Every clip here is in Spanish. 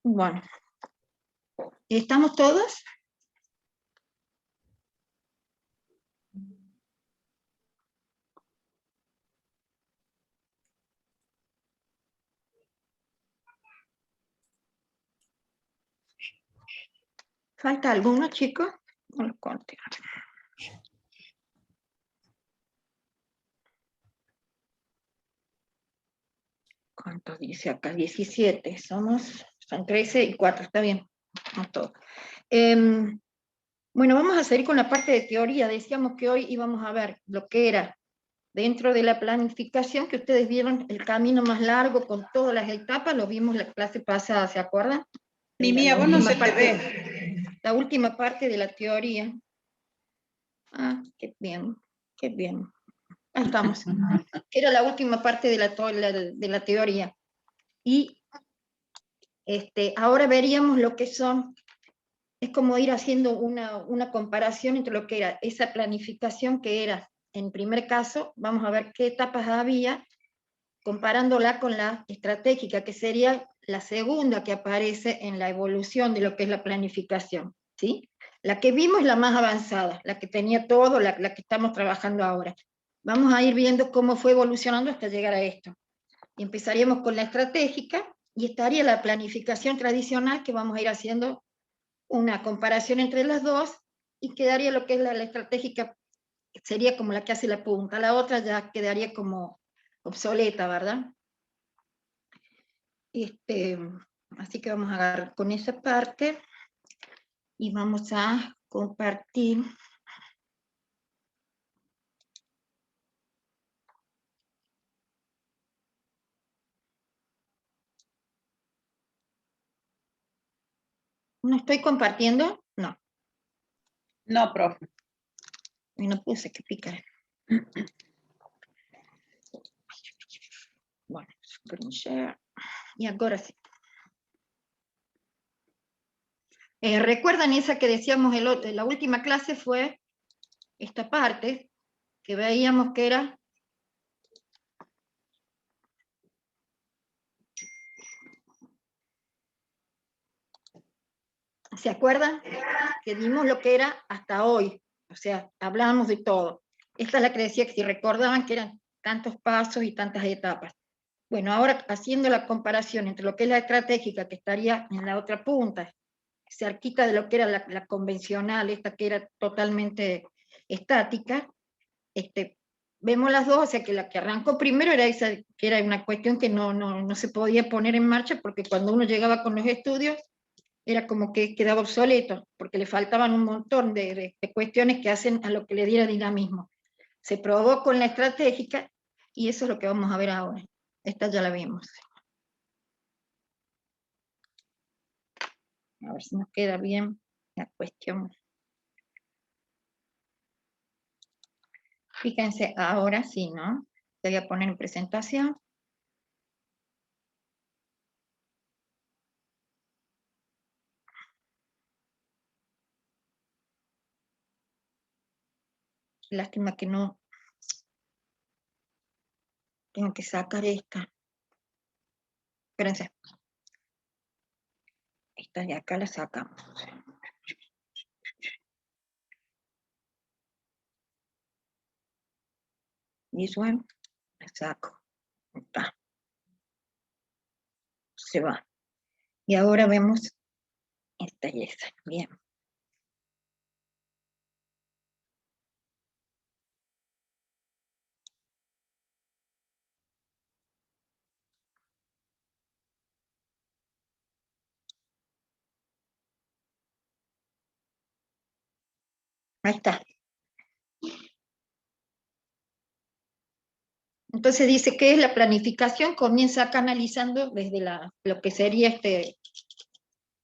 Bueno, ¿estamos todos? ¿Falta alguno, chicos? No lo conté. ¿Cuántos dice acá? 17. Son 13 y 4, está bien. No todo. Bueno, vamos a seguir con la parte de teoría. Decíamos que hoy íbamos a ver lo que era dentro de la planificación, que ustedes vieron el camino más largo con todas las etapas, lo vimos la clase pasada, ¿se acuerdan? Mía, vos no se te ve. La última parte de la teoría. Ah, qué bien, qué bien. Ahí estamos. Era la última parte de la teoría. Y ahora veríamos lo que son, es como ir haciendo una comparación entre lo que era esa planificación que era, en primer caso, vamos a ver qué etapas había, comparándola con la estratégica, que sería la segunda que aparece en la evolución de lo que es la planificación, ¿sí? La que vimos es la más avanzada, la que tenía todo, la que estamos trabajando ahora. Vamos a ir viendo cómo fue evolucionando hasta llegar a esto. Y empezaríamos con la estratégica, y estaría la planificación tradicional, que vamos a ir haciendo una comparación entre las dos, y quedaría lo que es la estratégica, sería como la que hace la punta, la otra ya quedaría como obsoleta, ¿verdad? Así que vamos a agarrar con esa parte, y vamos a compartir. ¿No estoy compartiendo? No. No, profe. Y no puse que picar. Bueno, screen share. Y ahora sí. ¿Recuerdan esa que decíamos la última clase? Fue esta parte, que veíamos que era ¿se acuerdan? Que vimos lo que era hasta hoy, o sea, hablábamos de todo. Esta es la que decía que si recordaban que eran tantos pasos y tantas etapas. Bueno, ahora haciendo la comparación entre lo que es la estratégica, que estaría en la otra punta, cerquita de lo que era la convencional, esta que era totalmente estática, vemos las dos, o sea que la que arrancó primero era esa, que era una cuestión que no se podía poner en marcha, porque cuando uno llegaba con los estudios, era como que quedaba obsoleto, porque le faltaban un montón de cuestiones que hacen a lo que le diera dinamismo. Se probó con la estratégica, y eso es lo que vamos a ver ahora. Esta ya la vimos. A ver si nos queda bien la cuestión. Fíjense, ahora sí, ¿no? Te voy a poner en presentación. Lástima que no. Tengo que sacar esta. Espérense. Esta de acá la sacamos. Visual, la saco. Está. Se va. Y ahora vemos esta y esta. Bien. Ahí está. Entonces dice que es la planificación, comienza acá analizando desde lo que sería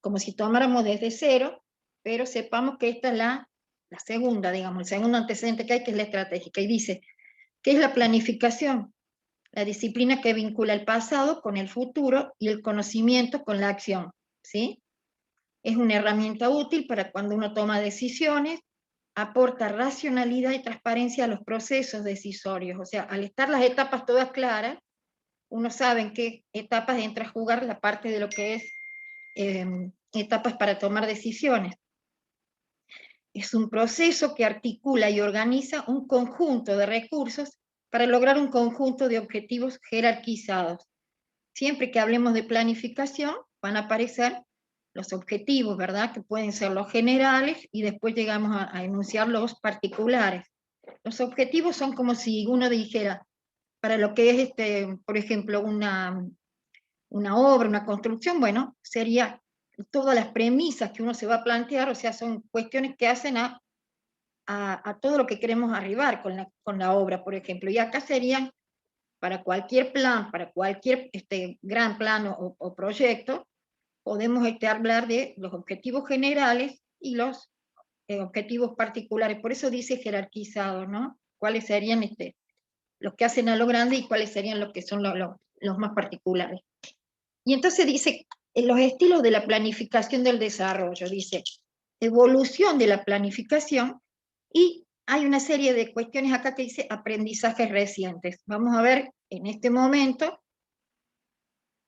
como si tomáramos desde cero, pero sepamos que esta es la segunda, digamos, el segundo antecedente que hay, que es la estratégica, y dice, ¿qué es la planificación? La disciplina que vincula el pasado con el futuro y el conocimiento con la acción, ¿sí? Es una herramienta útil para cuando uno toma decisiones, aporta racionalidad y transparencia a los procesos decisorios, o sea, al estar las etapas todas claras, uno sabe en qué etapas entra a jugar la parte de lo que es etapas para tomar decisiones. Es un proceso que articula y organiza un conjunto de recursos para lograr un conjunto de objetivos jerarquizados. Siempre que hablemos de planificación, van a aparecer los objetivos, ¿verdad? Que pueden ser los generales y después llegamos a enunciar los particulares. Los objetivos son como si uno dijera, para lo que es, por ejemplo, una obra, una construcción, bueno, sería todas las premisas que uno se va a plantear, o sea, son cuestiones que hacen a todo lo que queremos arribar con la obra, por ejemplo. Y acá serían, para cualquier plan, para cualquier gran plano o proyecto, podemos hablar de los objetivos generales y los objetivos particulares. Por eso dice jerarquizado, ¿no? ¿Cuáles serían los que hacen a lo grande y cuáles serían los que son los más particulares? Y entonces dice, en los estilos de la planificación del desarrollo, dice, evolución de la planificación, y hay una serie de cuestiones acá que dice aprendizajes recientes. Vamos a ver en este momento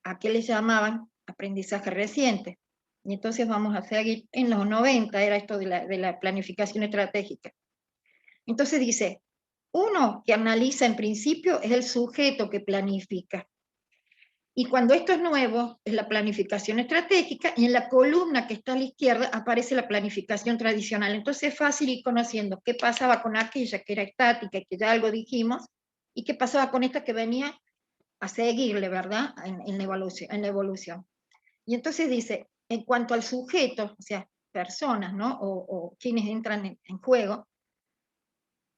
a qué le llamaban aprendizaje reciente. Y entonces vamos a seguir en los 90, era esto de la planificación estratégica. Entonces dice, uno que analiza en principio es el sujeto que planifica. Y cuando esto es nuevo, es la planificación estratégica, y en la columna que está a la izquierda aparece la planificación tradicional. Entonces es fácil ir conociendo qué pasaba con aquella que era estática y que ya algo dijimos, y qué pasaba con esta que venía a seguirle, ¿verdad? En la evolución. Y entonces dice, en cuanto al sujeto, o sea, personas, ¿no? O quienes entran en juego,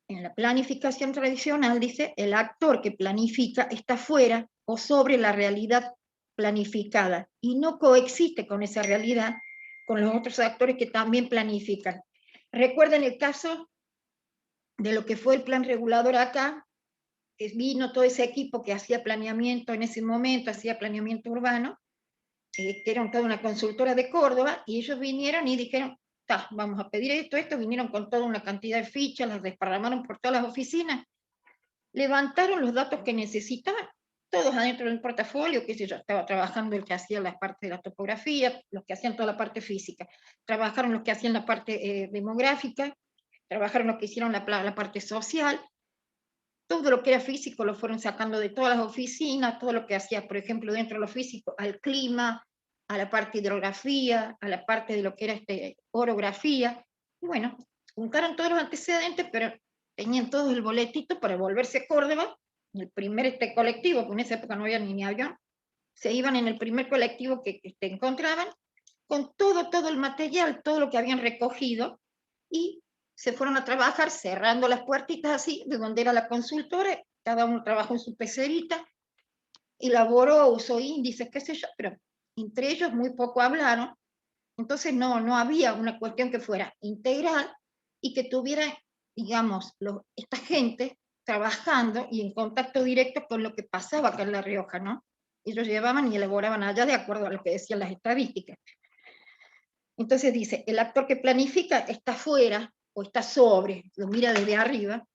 en la planificación tradicional dice, el actor que planifica está fuera o sobre la realidad planificada y no coexiste con esa realidad con los otros actores que también planifican. Recuerden el caso de lo que fue el plan regulador acá, que vino todo ese equipo que hacía planeamiento en ese momento, hacía planeamiento urbano, que era toda una consultora de Córdoba, y ellos vinieron y dijeron, vamos a pedir esto, vinieron con toda una cantidad de fichas, las desparramaron por todas las oficinas, levantaron los datos que necesitaban, todos adentro del portafolio, qué sé yo, estaba trabajando el que hacía la parte de la topografía, los que hacían toda la parte física, trabajaron los que hacían la parte demográfica, trabajaron los que hicieron la parte social, todo lo que era físico lo fueron sacando de todas las oficinas, todo lo que hacía, por ejemplo, dentro de lo físico, al clima, a la parte de hidrografía, a la parte de lo que era orografía, y bueno, juntaron todos los antecedentes, pero tenían todos el boletito para volverse a Córdoba, el primer colectivo, que en esa época no había ni avión, se iban en el primer colectivo que encontraban, con todo el material, todo lo que habían recogido, y se fueron a trabajar cerrando las puertitas así, de donde era la consultora, cada uno trabajó en su pecerita, elaboró, usó índices, qué sé yo, pero entre ellos muy poco hablaron, entonces no había una cuestión que fuera integral y que tuviera, digamos, esta gente trabajando y en contacto directo con lo que pasaba acá en La Rioja, ¿no? Ellos llevaban y elaboraban allá de acuerdo a lo que decían las estadísticas. Entonces dice, el actor que planifica está fuera o está sobre, lo mira desde arriba,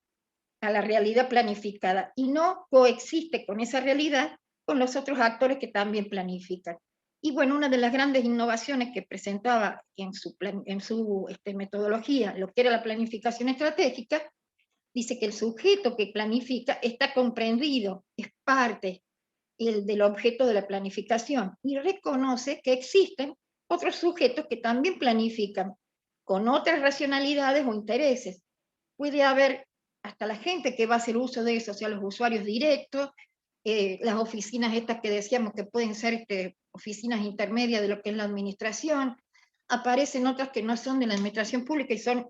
a la realidad planificada y no coexiste con esa realidad con los otros actores que también planifican. Y bueno, una de las grandes innovaciones que presentaba en su metodología, lo que era la planificación estratégica, dice que el sujeto que planifica está comprendido, es parte del objeto de la planificación y reconoce que existen otros sujetos que también planifican con otras racionalidades o intereses. Puede haber hasta la gente que va a hacer uso de eso, o sea, los usuarios directos, las oficinas estas que decíamos que pueden ser oficinas intermedias de lo que es la administración, aparecen otras que no son de la administración pública y son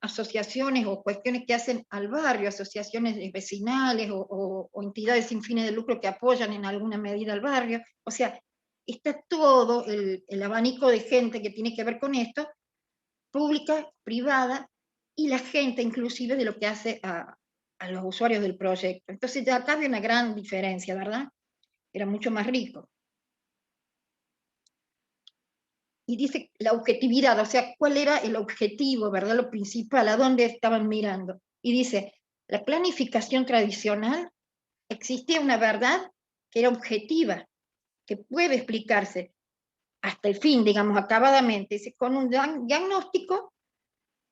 asociaciones o cuestiones que hacen al barrio, asociaciones vecinales o entidades sin fines de lucro que apoyan en alguna medida al barrio. O sea, está todo el abanico de gente que tiene que ver con esto, pública, privada, y la gente inclusive de lo que hace a los usuarios del proyecto. Entonces ya acá había una gran diferencia, ¿verdad? Era mucho más rico. Y dice la objetividad, o sea, cuál era el objetivo, ¿verdad? Lo principal, a dónde estaban mirando. Y dice, la planificación tradicional, existía una verdad que era objetiva, que puede explicarse hasta el fin, digamos, acabadamente, con un diagnóstico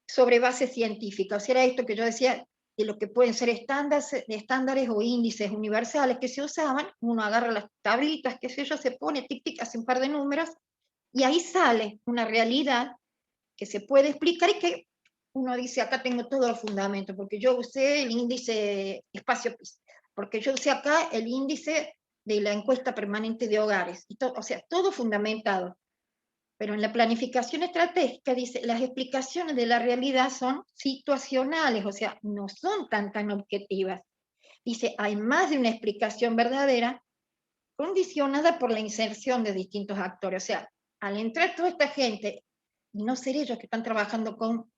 sobre base científica. O sea, era esto que yo decía, de lo que pueden ser estándares o índices universales que se usaban, uno agarra las tablitas, qué sé yo, se pone, tic, tic, hace un par de números, y ahí sale una realidad que se puede explicar y que uno dice, acá tengo todos los fundamentos, porque yo usé el índice espacio-PIS, porque yo usé acá el índice de la encuesta permanente de hogares, y o sea, todo fundamentado. Pero en la planificación estratégica dice, las explicaciones de la realidad son situacionales, o sea, no son tan objetivas. Dice, hay más de una explicación verdadera condicionada por la inserción de distintos actores. O sea, al entrar toda esta gente, y no ser ellos que están trabajando con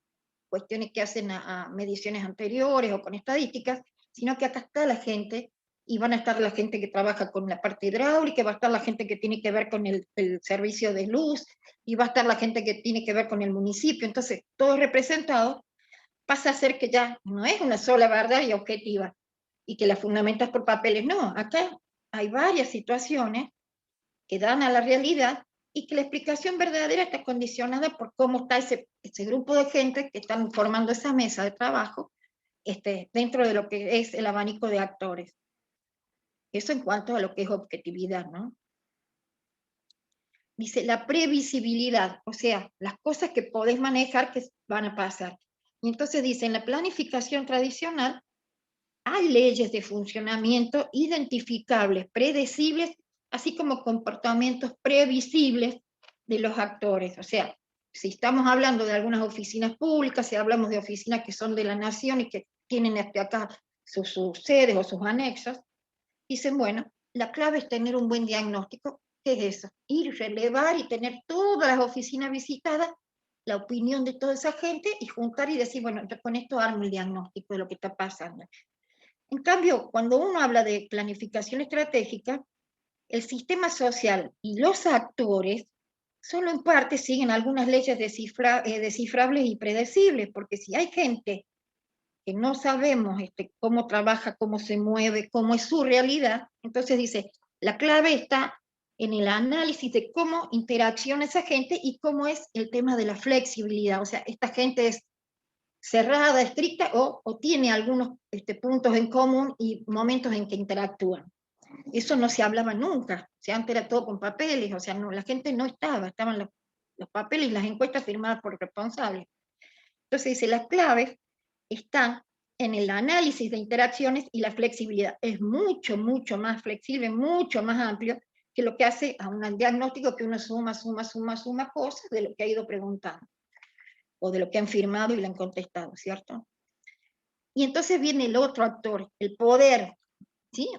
cuestiones que hacen a mediciones anteriores o con estadísticas, sino que acá está la gente, y van a estar la gente que trabaja con la parte hidráulica, va a estar la gente que tiene que ver con el servicio de luz, y va a estar la gente que tiene que ver con el municipio. Entonces, todo representado pasa a ser que ya no es una sola verdad y objetiva, y que la fundamentas por papeles. No, acá hay varias situaciones que dan a la realidad y que la explicación verdadera está condicionada por cómo está ese grupo de gente que están formando esa mesa de trabajo dentro de lo que es el abanico de actores. Eso en cuanto a lo que es objetividad, ¿no? Dice la previsibilidad, o sea, las cosas que podés manejar que van a pasar. Y entonces dice, en la planificación tradicional hay leyes de funcionamiento identificables, predecibles, así como comportamientos previsibles de los actores. O sea, si estamos hablando de algunas oficinas públicas, si hablamos de oficinas que son de la nación y que tienen acá sus sedes o sus anexos, dicen, bueno, la clave es tener un buen diagnóstico. ¿Qué es eso? Ir, relevar y tener todas las oficinas visitadas, la opinión de toda esa gente, y juntar y decir, bueno, yo con esto armo el diagnóstico de lo que está pasando. En cambio, cuando uno habla de planificación estratégica, el sistema social y los actores solo en parte siguen algunas leyes descifrables y predecibles, porque si hay gente que no sabemos cómo trabaja, cómo se mueve, cómo es su realidad, entonces dice, la clave está en el análisis de cómo interacciona esa gente y cómo es el tema de la flexibilidad. O sea, esta gente es cerrada, estricta, o tiene algunos puntos en común y momentos en que interactúan. Eso no se hablaba nunca, o sea, antes era todo con papeles, o sea, no, la gente no estaba, estaban los papeles y las encuestas firmadas por responsables. Entonces dice, las claves están en el análisis de interacciones y la flexibilidad. Es mucho más flexible, mucho más amplio que lo que hace a un diagnóstico que uno suma cosas de lo que ha ido preguntando, o de lo que han firmado y le han contestado, ¿cierto? Y entonces viene el otro actor, el poder, ¿sí?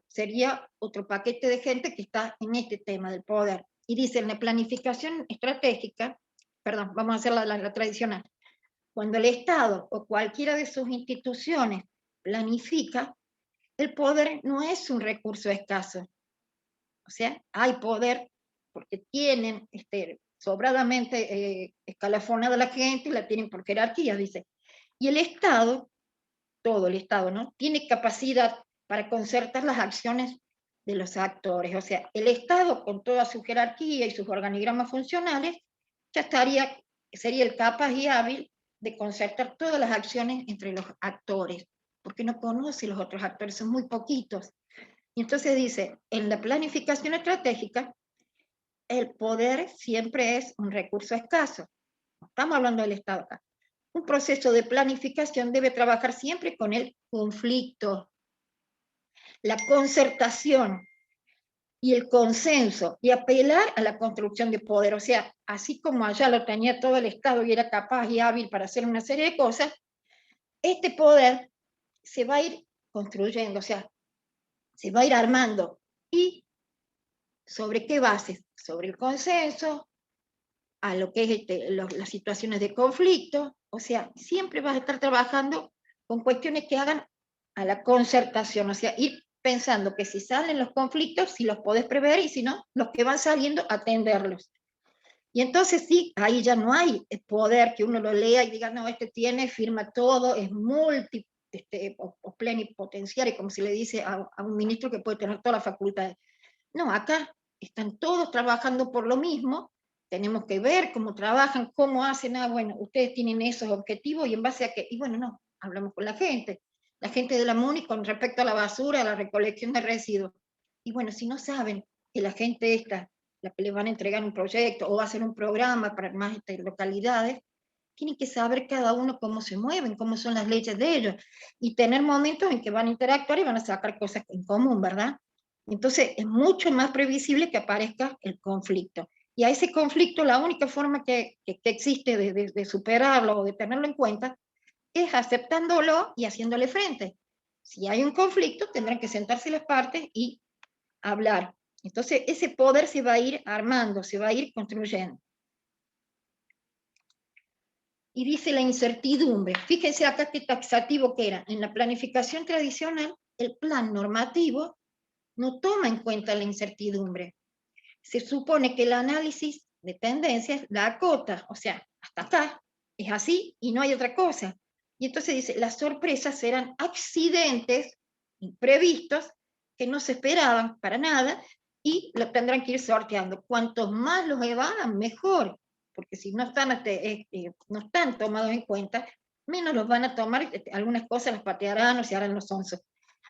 Sería otro paquete de gente que está en este tema del poder. Y dice, en la planificación estratégica, perdón, vamos a hacer la tradicional, cuando el Estado o cualquiera de sus instituciones planifica, el poder no es un recurso escaso. O sea, hay poder porque tienen sobradamente escalafonada la gente y la tienen por jerarquía, dice. Y el Estado, todo el Estado, ¿no? Tiene capacidad para concertar las acciones de los actores. O sea, el Estado, con toda su jerarquía y sus organigramas funcionales, ya sería el capaz y hábil de concertar todas las acciones entre los actores, porque no conoce los otros actores, son muy poquitos. Y entonces dice, en la planificación estratégica, el poder siempre es un recurso escaso. Estamos hablando del Estado acá. Un proceso de planificación debe trabajar siempre con el conflicto, la concertación y el consenso, y apelar a la construcción de poder. O sea, así como allá lo tenía todo el Estado y era capaz y hábil para hacer una serie de cosas, este poder se va a ir construyendo, o sea, se va a ir armando. ¿Y sobre qué bases? Sobre el consenso, a lo que es las situaciones de conflicto. O sea, siempre vas a estar trabajando con cuestiones que hagan a la concertación, o sea, ir pensando que si salen los conflictos, si los podés prever, y si no, los que van saliendo, atenderlos. Y entonces sí, ahí ya no hay poder que uno lo lea y diga, no, tiene, firma todo, es o plenipotenciario, como se le dice a un ministro que puede tener todas las facultades. No, acá están todos trabajando por lo mismo, tenemos que ver cómo trabajan, cómo hacen, bueno, ustedes tienen esos objetivos y en base a qué, y bueno, no, hablamos con la gente de la MUNI con respecto a la basura, a la recolección de residuos. Y bueno, si no saben que la gente esta, la que les van a entregar un proyecto o va a hacer un programa para más localidades, tienen que saber cada uno cómo se mueven, cómo son las leyes de ellos, y tener momentos en que van a interactuar y van a sacar cosas en común, ¿verdad? Entonces es mucho más previsible que aparezca el conflicto. Y a ese conflicto la única forma que existe de superarlo o de tenerlo en cuenta es aceptándolo y haciéndole frente. Si hay un conflicto, tendrán que sentarse las partes y hablar. Entonces, ese poder se va a ir armando, se va a ir construyendo. Y dice la incertidumbre. Fíjense acá qué taxativo que era. En la planificación tradicional, el plan normativo no toma en cuenta la incertidumbre. Se supone que el análisis de tendencias la acota, o sea, hasta acá, es así y no hay otra cosa. Y entonces dice, las sorpresas serán accidentes imprevistos que no se esperaban para nada y lo tendrán que ir sorteando. Cuantos más los evadan, mejor, porque si no están, no están tomados en cuenta, menos los van a tomar, algunas cosas las patearán o se harán los sonsos.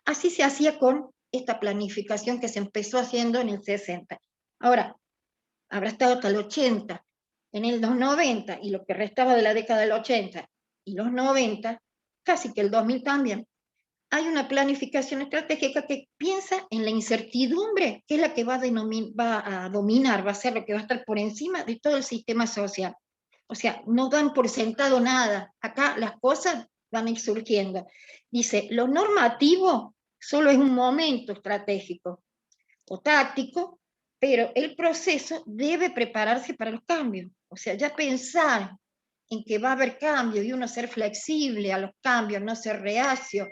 Así se hacía con esta planificación que se empezó haciendo en el 60. Ahora, habrá estado hasta el 80, en el 90, y lo que restaba de la década del 80 y los 90, casi que el 2000 también, hay una planificación estratégica que piensa en la incertidumbre, que es la que va a dominar, va a ser lo que va a estar por encima de todo el sistema social. O sea, no dan por sentado nada, acá las cosas van a ir surgiendo. Dice, lo normativo solo es un momento estratégico o táctico, pero el proceso debe prepararse para los cambios. O sea, ya pensar en que va a haber cambios y uno ser flexible a los cambios, no ser reacio,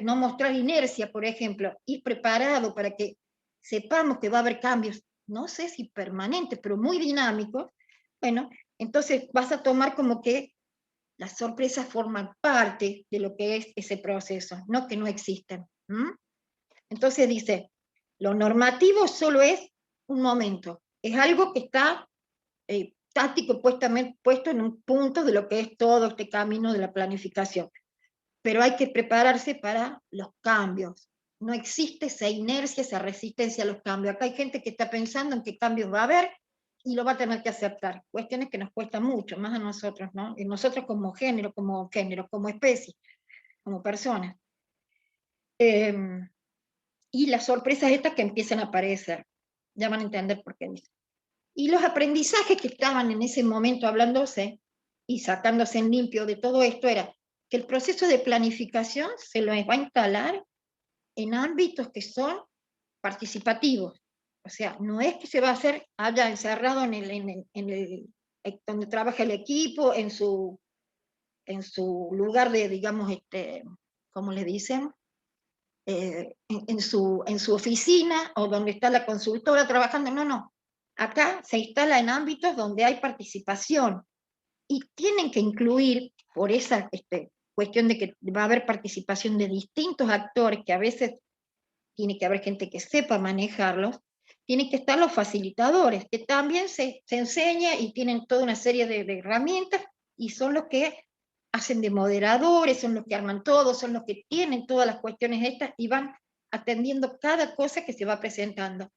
no mostrar inercia, por ejemplo, ir preparado para que sepamos que va a haber cambios, no sé si permanentes, pero muy dinámicos. Bueno, entonces vas a tomar como que las sorpresas forman parte de lo que es ese proceso, no que no existen. Entonces dice, lo normativo solo es un momento, es algo que está táctico puesto en un punto de lo que es todo este camino de la planificación. Pero hay que prepararse para los cambios. No existe esa inercia, esa resistencia a los cambios. Acá hay gente que está pensando en qué cambios va a haber y lo va a tener que aceptar. Cuestiones que nos cuesta mucho, más a nosotros, ¿no? Y nosotros como especie, como personas. Y las sorpresas estas que empiezan a aparecer. Ya van a entender por qué dice. Y los aprendizajes que estaban en ese momento hablándose y sacándose en limpio de todo esto era que el proceso de planificación se lo va a instalar en ámbitos que son participativos. O sea, no es que se va a hacer allá encerrado donde trabaja el equipo, en su lugar de, digamos, ¿cómo le dicen? En su oficina o donde está la consultora trabajando. No, no. Acá se instala en ámbitos donde hay participación y tienen que incluir, por esa cuestión de que va a haber participación de distintos actores, que a veces tiene que haber gente que sepa manejarlos, tienen que estar los facilitadores, que también se enseña y tienen toda una serie de herramientas y son los que hacen de moderadores, son los que arman todo, son los que tienen todas las cuestiones estas y van atendiendo cada cosa que se va presentando.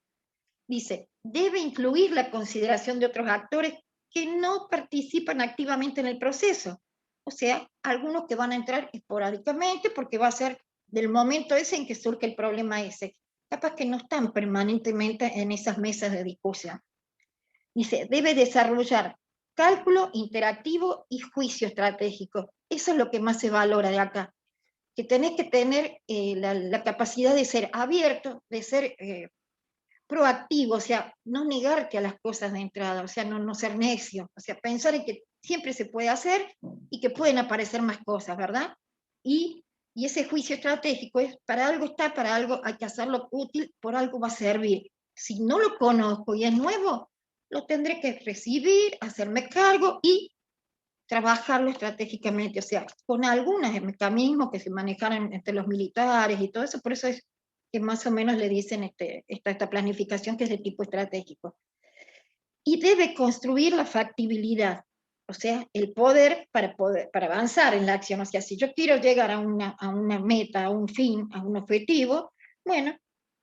Dice, debe incluir la consideración de otros actores que no participan activamente en el proceso. O sea, algunos que van a entrar esporádicamente porque va a ser del momento ese en que surge el problema ese. Capaz que no están permanentemente en esas mesas de discusión. Dice, debe desarrollar cálculo interactivo y juicio estratégico. Eso es lo que más se valora de acá. Que tenés que tener la capacidad de ser abierto, de ser proactivo, o sea, no negarte a las cosas de entrada, o sea, no ser necio, o sea, pensar en que siempre se puede hacer y que pueden aparecer más cosas, ¿verdad? Y ese juicio estratégico es, para algo está, para algo hay que hacerlo útil, por algo va a servir. Si no lo conozco y es nuevo, lo tendré que recibir, hacerme cargo y trabajarlo estratégicamente, o sea, con algunos mecanismos que se manejaron entre los militares y todo eso, por eso es que más o menos le dicen esta planificación que es de tipo estratégico. Y debe construir la factibilidad, o sea, el poder para avanzar en la acción. O sea, si yo quiero llegar a una meta, a un fin, a un objetivo, bueno,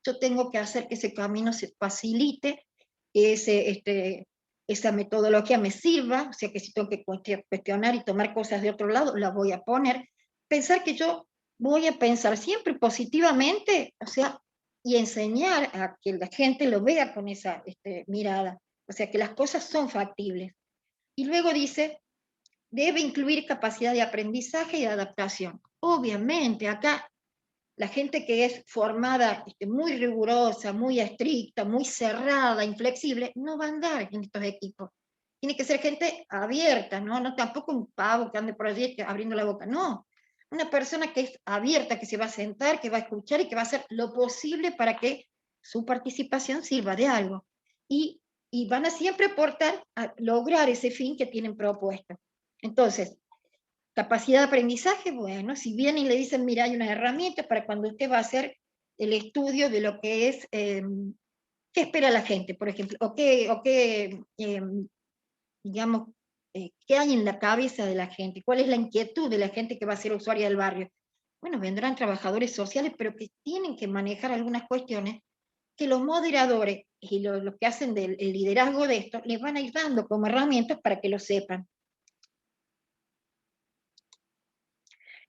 yo tengo que hacer que ese camino se facilite, que esa metodología me sirva, o sea, que si tengo que cuestionar y tomar cosas de otro lado, la voy a poner. Pensar que yo voy a pensar siempre positivamente, o sea, y enseñar a que la gente lo vea con esa mirada. O sea, que las cosas son factibles. Y luego dice, debe incluir capacidad de aprendizaje y de adaptación. Obviamente, acá la gente que es formada muy rigurosa, muy estricta, muy cerrada, inflexible, no va a andar en estos equipos. Tiene que ser gente abierta, ¿no? No tampoco un pavo que ande por allí abriendo la boca, no. Una persona que es abierta, que se va a sentar, que va a escuchar y que va a hacer lo posible para que su participación sirva de algo. Y, y van a siempre aportar a lograr ese fin que tienen propuesto. Entonces, capacidad de aprendizaje, bueno, si vienen y le dicen, mira, hay unas herramientas para cuando usted va a hacer el estudio de lo que es, qué espera la gente, por ejemplo, digamos, qué hay en la cabeza de la gente, cuál es la inquietud de la gente que va a ser usuaria del barrio. Bueno, vendrán trabajadores sociales, pero que tienen que manejar algunas cuestiones que los moderadores y los que hacen el liderazgo de esto les van a ir dando como herramientas para que lo sepan.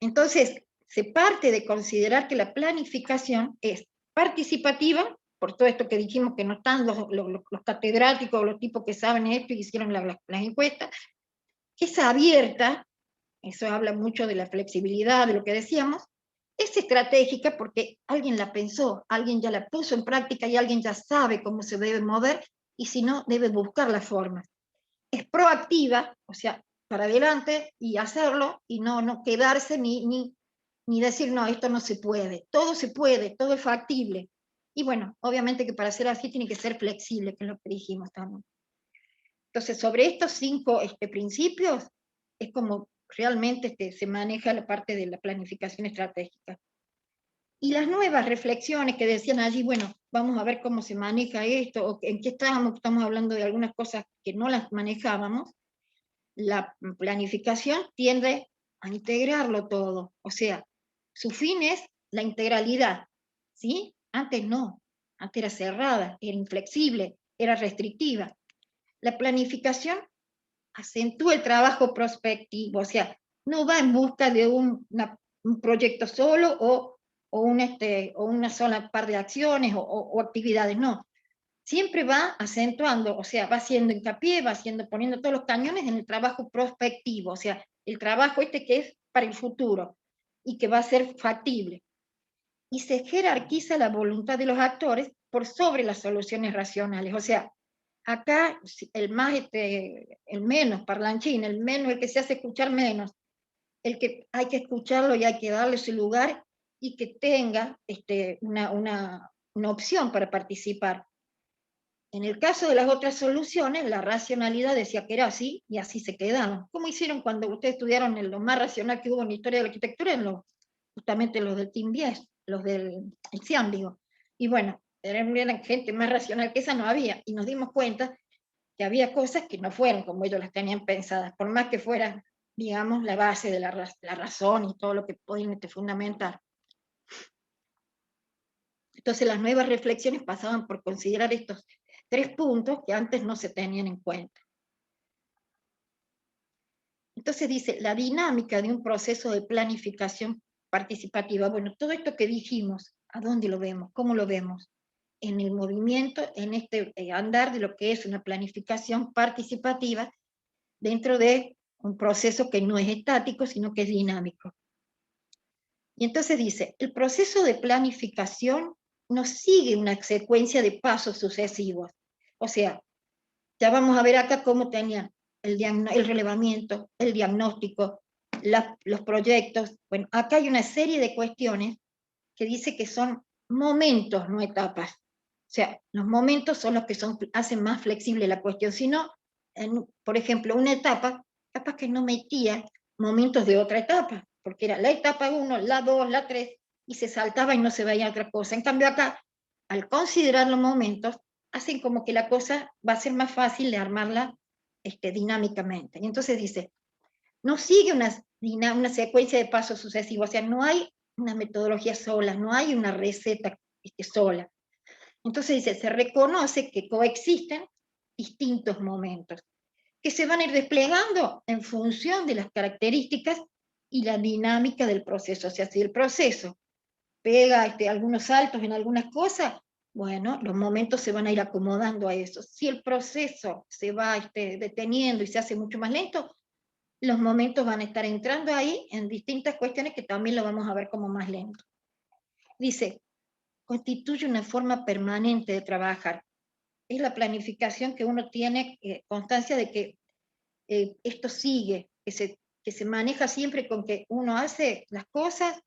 Entonces, se parte de considerar que la planificación es participativa, por todo esto que dijimos que no están los catedráticos, los tipos que saben esto y hicieron las encuestas, que es abierta, eso habla mucho de la flexibilidad, de lo que decíamos, es estratégica porque alguien la pensó, alguien ya la puso en práctica y alguien ya sabe cómo se debe mover, y si no, debe buscar la forma. Es proactiva, o sea, para adelante y hacerlo, y no quedarse ni decir, no, esto no se puede. Todo se puede, todo es factible. Y bueno, obviamente que para ser así tiene que ser flexible, que es lo que dijimos también. Entonces, sobre estos 5 principios, es como realmente se maneja la parte de la planificación estratégica. Y las nuevas reflexiones que decían allí, bueno, vamos a ver cómo se maneja esto, o en qué estamos hablando de algunas cosas que no las manejábamos, la planificación tiende a integrarlo todo, o sea, su fin es la integralidad, ¿sí? Antes no, antes era cerrada, era inflexible, era restrictiva. La planificación acentúa el trabajo prospectivo, o sea, no va en busca de un proyecto solo o una sola par de acciones o actividades, no. Siempre va acentuando, o sea, va haciendo hincapié, poniendo todos los cañones en el trabajo prospectivo, o sea, el trabajo que es para el futuro y que va a ser factible. Y se jerarquiza la voluntad de los actores por sobre las soluciones racionales, o sea, acá el menos parlanchín, el que se hace escuchar menos, el que hay que escucharlo y hay que darle su lugar y que tenga una opción para participar. En el caso de las otras soluciones, la racionalidad decía que era así y así se quedaron. ¿Cómo hicieron cuando ustedes estudiaron lo más racional que hubo en la historia de la arquitectura? Justamente los del Team 10, los del CIAM, digo. Y bueno, eran gente más racional que esa, no había. Y nos dimos cuenta que había cosas que no fueron como ellos las tenían pensadas, por más que fuera, digamos, la base de la razón y todo lo que podían fundamentar. Entonces las nuevas reflexiones pasaban por considerar estos 3 puntos que antes no se tenían en cuenta. Entonces dice, la dinámica de un proceso de planificación participativa. Bueno, todo esto que dijimos, ¿a dónde lo vemos? ¿Cómo lo vemos? En el movimiento, en este andar de lo que es una planificación participativa dentro de un proceso que no es estático, sino que es dinámico. Y entonces dice, el proceso de planificación no sigue una secuencia de pasos sucesivos. O sea, ya vamos a ver acá cómo tenían el relevamiento, el diagnóstico, los proyectos. Bueno, acá hay una serie de cuestiones que dice que son momentos, no etapas. O sea, los momentos son los que hacen más flexible la cuestión. Si no, por ejemplo, una etapa capaz que no metía momentos de otra etapa, porque era la etapa 1, la 2, la 3, y se saltaba y no se veía otra cosa. En cambio acá, al considerar los momentos, hacen como que la cosa va a ser más fácil de armarla dinámicamente. Y entonces dice, no sigue una secuencia de pasos sucesivos, o sea, no hay una metodología sola, no hay una receta sola. Entonces dice, se reconoce que coexisten distintos momentos, que se van a ir desplegando en función de las características y la dinámica del proceso. O sea, si el proceso pega algunos saltos en algunas cosas, bueno, los momentos se van a ir acomodando a eso. Si el proceso se va deteniendo y se hace mucho más lento, los momentos van a estar entrando ahí en distintas cuestiones que también lo vamos a ver como más lento. Dice, constituye una forma permanente de trabajar. Es la planificación que uno tiene constancia de que esto sigue, que se maneja siempre con que uno hace las cosas,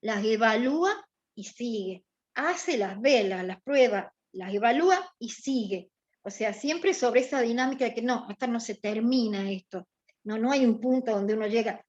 las evalúa y sigue. Hace, las ve, las prueba, las evalúa y sigue. O sea, siempre sobre esa dinámica de que no, hasta no se termina esto. No hay un punto donde uno llega,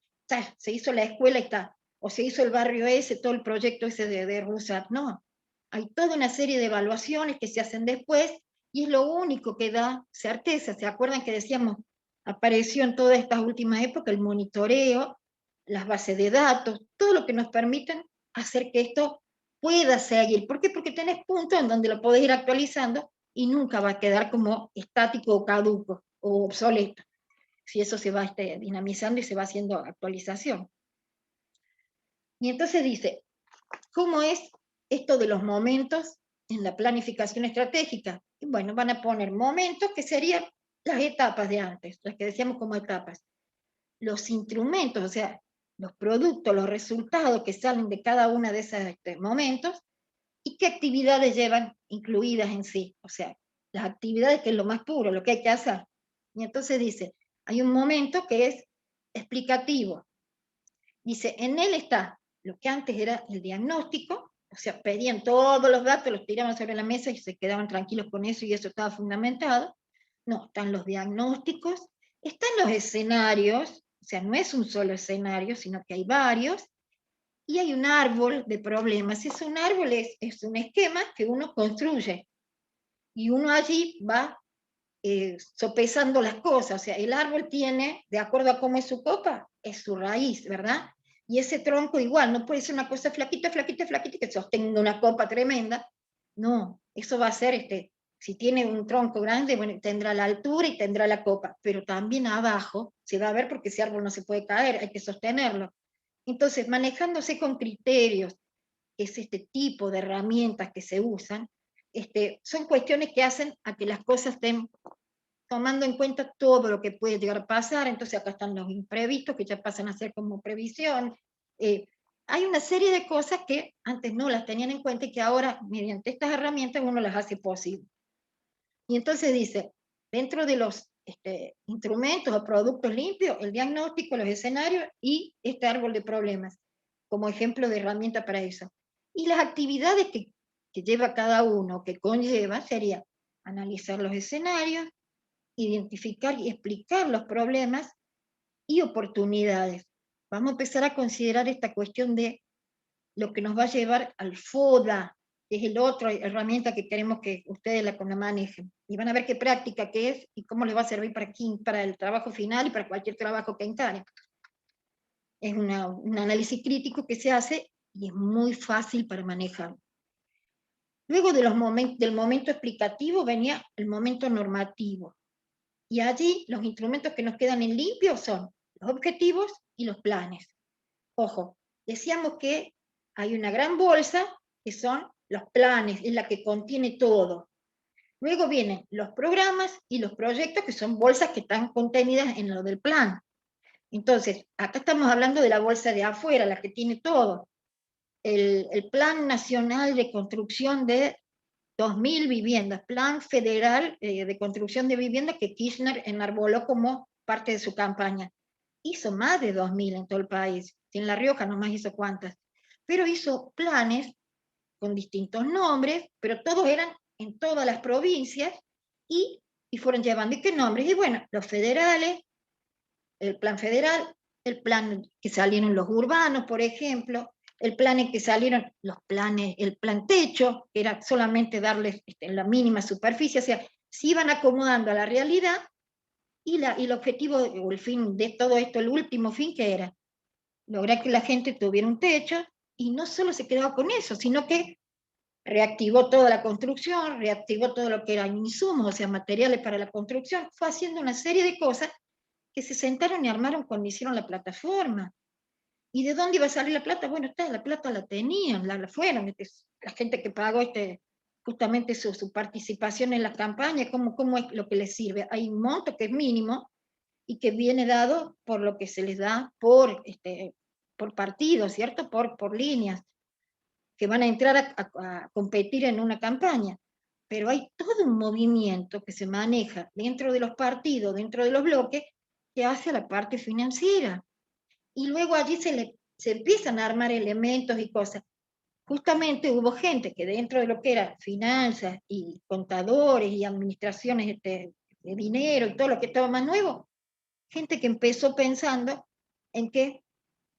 se hizo la escuela y está, o se hizo el barrio ese, todo el proyecto ese de Rusat. No, hay toda una serie de evaluaciones que se hacen después y es lo único que da certeza. ¿Se acuerdan que decíamos, apareció en todas estas últimas épocas el monitoreo, las bases de datos, todo lo que nos permiten hacer que esto pueda seguir? ¿Por qué? Porque tenés puntos en donde lo podés ir actualizando y nunca va a quedar como estático o caduco o obsoleto, si eso se va dinamizando y se va haciendo actualización. Y entonces dice, ¿cómo es esto de los momentos en la planificación estratégica? Y bueno, van a poner momentos que serían las etapas de antes, las que decíamos como etapas. Los instrumentos, o sea, los productos, los resultados que salen de cada uno de esos momentos, y qué actividades llevan incluidas en sí, o sea, las actividades que es lo más puro, lo que hay que hacer. Y entonces dice, hay un momento que es explicativo. Dice, en él está lo que antes era el diagnóstico, o sea, pedían todos los datos, los tiraban sobre la mesa y se quedaban tranquilos con eso y eso estaba fundamentado. No, están los diagnósticos, están los escenarios, o sea, no es un solo escenario, sino que hay varios, y hay un árbol de problemas. Es un árbol, es un esquema que uno construye, y uno allí va sopesando las cosas. O sea, el árbol tiene, de acuerdo a cómo es su copa, es su raíz, ¿verdad? Y ese tronco igual, no puede ser una cosa flaquita, flaquita, flaquita, que sostenga una copa tremenda. No, eso va a ser, si tiene un tronco grande, bueno, tendrá la altura y tendrá la copa, pero también abajo se va a ver porque ese árbol no se puede caer, hay que sostenerlo. Entonces, manejándose con criterios, que es este tipo de herramientas que se usan, son cuestiones que hacen a que las cosas estén tomando en cuenta todo lo que puede llegar a pasar. Entonces acá están los imprevistos que ya pasan a ser como previsión. Hay una serie de cosas que antes no las tenían en cuenta y que ahora mediante estas herramientas uno las hace posible. Y entonces dice, dentro de los instrumentos o productos limpios, el diagnóstico, los escenarios y este árbol de problemas, como ejemplo de herramienta para eso. Y las actividades que lleva cada uno, que conlleva, sería analizar los escenarios, identificar y explicar los problemas y oportunidades. Vamos a empezar a considerar esta cuestión de lo que nos va a llevar al FODA, que es el otro herramienta que queremos que ustedes la manejen. Y van a ver qué práctica que es y cómo les va a servir para el trabajo final y para cualquier trabajo que encaren. Es un análisis crítico que se hace y es muy fácil para manejar. Luego del momento explicativo venía el momento normativo. Y allí los instrumentos que nos quedan en limpio son los objetivos y los planes. Ojo, decíamos que hay una gran bolsa que son los planes, es la que contiene todo. Luego vienen los programas y los proyectos, que son bolsas que están contenidas en lo del plan. Entonces, acá estamos hablando de la bolsa de afuera, la que tiene todo. El Plan Nacional de Construcción de 2.000 viviendas, Plan Federal de Construcción de Viviendas que Kirchner enarboló como parte de su campaña. Hizo más de 2.000 en todo el país. En La Rioja nomás hizo cuántas. Pero hizo planes con distintos nombres, pero todos eran en todas las provincias y fueron llevando. ¿Y qué nombres? Y bueno, los federales, el plan federal, el plan que salieron los urbanos, por ejemplo, el plan en que salieron los planes, el plan techo, que era solamente darles la mínima superficie, o sea, se iban acomodando a la realidad, y el objetivo, o el fin de todo esto, el último fin que era, lograr que la gente tuviera un techo, y no solo se quedaba con eso, sino que reactivó toda la construcción, reactivó todo lo que eran insumos, o sea, materiales para la construcción, fue haciendo una serie de cosas que se sentaron y armaron cuando hicieron la plataforma. ¿Y de dónde iba a salir la plata? Bueno, la plata la tenían, la fueron, la gente que pagó justamente su participación en la campaña, ¿cómo es lo que les sirve? Hay un monto que es mínimo y que viene dado por lo que se les da por partido, ¿cierto? Por líneas que van a entrar a competir en una campaña. Pero hay todo un movimiento que se maneja dentro de los partidos, dentro de los bloques, que hace la parte financiera. Y luego allí se empiezan a armar elementos y cosas. Justamente hubo gente que dentro de lo que era finanzas y contadores y administraciones de dinero y todo lo que estaba más nuevo, gente que empezó pensando en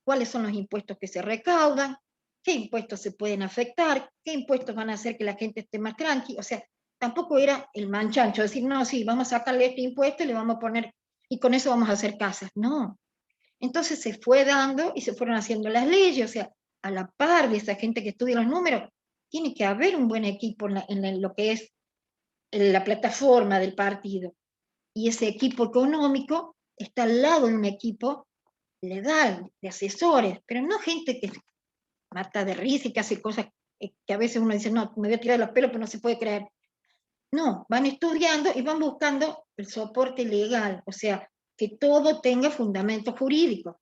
cuáles son los impuestos que se recaudan, qué impuestos se pueden afectar, qué impuestos van a hacer que la gente esté más tranquila. O sea, tampoco era el manchancho, decir, no, sí, vamos a sacarle este impuesto y le vamos a poner, y con eso vamos a hacer casas. No. Entonces se fue dando y se fueron haciendo las leyes, o sea, a la par de esa gente que estudia los números, tiene que haber un buen equipo en lo que es la plataforma del partido. Y ese equipo económico está al lado de un equipo legal, de asesores, pero no gente que mata de risa y que hace cosas que a veces uno dice, no, me voy a tirar los pelos, pero no se puede creer. No, van estudiando y van buscando el soporte legal, o sea, que todo tenga fundamento jurídico.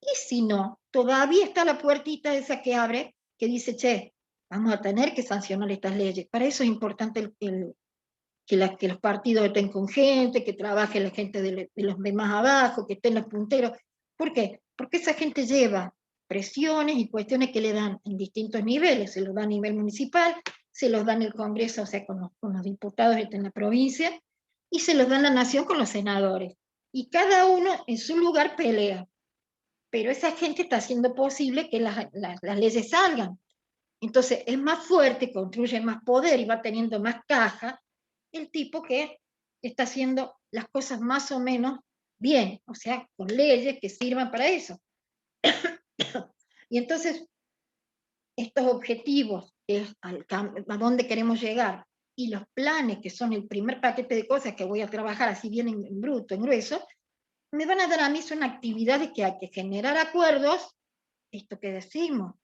Y si no, todavía está la puertita esa que abre, que dice, che, vamos a tener que sancionar estas leyes. Para eso es importante que los partidos estén con gente, que trabaje la gente de los de más abajo, que estén los punteros. ¿Por qué? Porque esa gente lleva presiones y cuestiones que le dan en distintos niveles, se los da a nivel municipal, se los da en el Congreso, o sea, con los diputados en la provincia, y se los da en la nación con los senadores. Y cada uno en su lugar pelea. Pero esa gente está haciendo posible que las leyes salgan. Entonces es más fuerte, construye más poder y va teniendo más caja el tipo que está haciendo las cosas más o menos bien, o sea, con leyes que sirvan para eso. Y entonces, estos objetivos, que es a dónde queremos llegar, y los planes, que son el primer paquete de cosas que voy a trabajar así bien en bruto, en grueso, me van a dar a mí son actividades que hay que generar acuerdos, esto que decimos.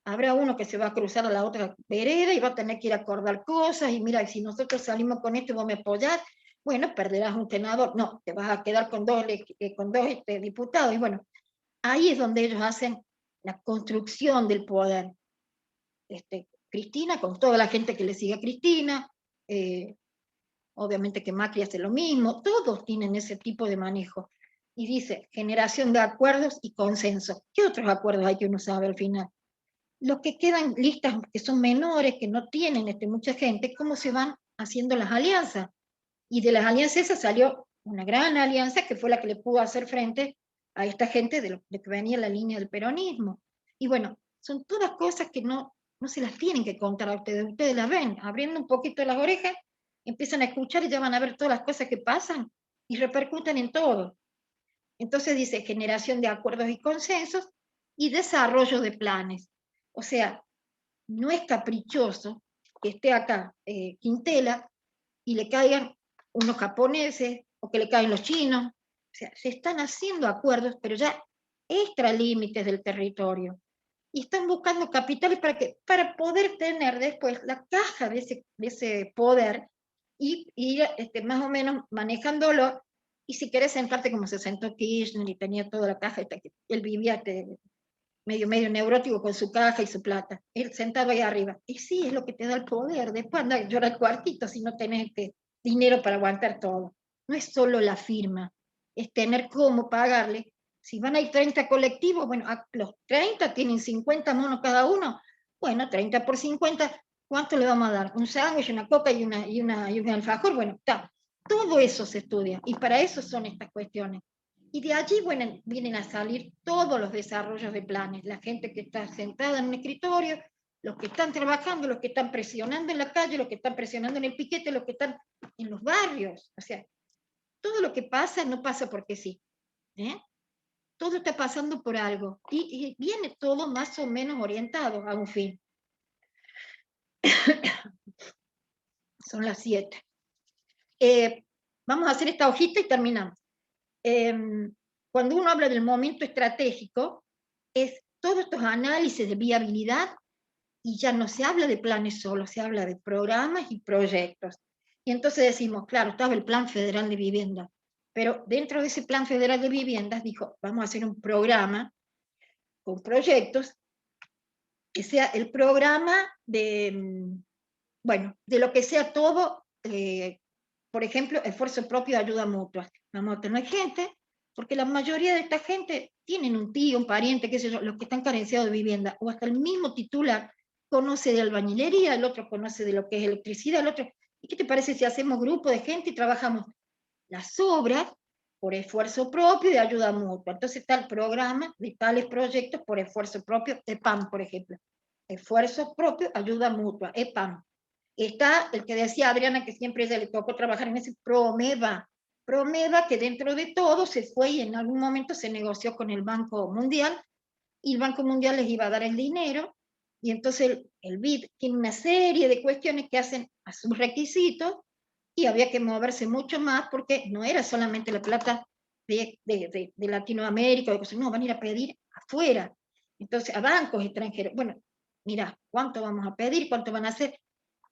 Habrá uno que se va a cruzar a la otra vereda y va a tener que ir a acordar cosas, y mira, si nosotros salimos con esto y vos me apoyás, bueno, perderás un senador, no, te vas a quedar con dos diputados, y bueno, ahí es donde ellos hacen la construcción del poder. Cristina, con toda la gente que le sigue a Cristina, obviamente que Macri hace lo mismo, todos tienen ese tipo de manejo. Y dice, generación de acuerdos y consenso. ¿Qué otros acuerdos hay que uno sabe al final? Los que quedan listas, que son menores, que no tienen mucha gente, cómo se van haciendo las alianzas. Y de las alianzas esas salió una gran alianza que fue la que le pudo hacer frente a esta gente de que venía la línea del peronismo. Y bueno, son todas cosas que no se las tienen que contar a ustedes las ven, abriendo un poquito las orejas, empiezan a escuchar y ya van a ver todas las cosas que pasan y repercuten en todo. Entonces dice generación de acuerdos y consensos y desarrollo de planes. O sea, no es caprichoso que esté acá Quintela y le caigan unos japoneses o que le caigan los chinos. O sea, se están haciendo acuerdos, pero ya extra límites del territorio. Y están buscando capitales para poder tener después la caja de ese poder y ir más o menos manejándolo. Y si querés sentarte como se sentó Kirchner y tenía toda la caja, él vivía medio neurótico con su caja y su plata, él sentado ahí arriba. Y sí, es lo que te da el poder. Después anda a llorar cuartito si no tenés dinero para aguantar todo. No es solo la firma, es tener cómo pagarle. Si van a ir 30 colectivos, bueno, los 30 tienen 50 monos cada uno, bueno, 30 por 50, ¿cuánto le vamos a dar? Un sándwich, una coca y un alfajor, bueno, está. Todo eso se estudia, y para eso son estas cuestiones. Y de allí vienen a salir todos los desarrollos de planes, la gente que está sentada en un escritorio, los que están trabajando, los que están presionando en la calle, los que están presionando en el piquete, los que están en los barrios. O sea, todo lo que pasa no pasa porque sí. ¿eh? Todo está pasando por algo. Y viene todo más o menos orientado a un fin. Son las 7. Vamos a hacer esta hojita y terminamos. Cuando uno habla del momento estratégico, es todos estos análisis de viabilidad, y ya no se habla de planes solo, se habla de programas y proyectos. Y entonces decimos, claro, estaba el Plan Federal de Vivienda, pero dentro de ese Plan Federal de Viviendas dijo, vamos a hacer un programa con proyectos que sea el programa de, bueno, de lo que sea todo, por ejemplo, esfuerzo propio de ayuda mutua. Vamos a tener gente, porque la mayoría de esta gente tienen un tío, un pariente, qué sé yo, los que están carenciados de vivienda, o hasta el mismo titular conoce de albañilería, el otro conoce de lo que es electricidad, el otro. ¿Y qué te parece si hacemos grupo de gente y trabajamos las obras por esfuerzo propio de ayuda mutua? Entonces está el programa de tales proyectos por esfuerzo propio, EPAM, por ejemplo. Esfuerzo propio, ayuda mutua, EPAM. Está el que decía Adriana, que siempre ella le tocó trabajar en ese Promeva. Promeva, que dentro de todo se fue y en algún momento se negoció con el Banco Mundial, y el Banco Mundial les iba a dar el dinero, y entonces el BID tiene una serie de cuestiones que hacen a sus requisitos, y había que moverse mucho más, porque no era solamente la plata de Latinoamérica, no, van a ir a pedir afuera, entonces a bancos extranjeros. Bueno, mira, ¿cuánto vamos a pedir? ¿Cuánto van a hacer?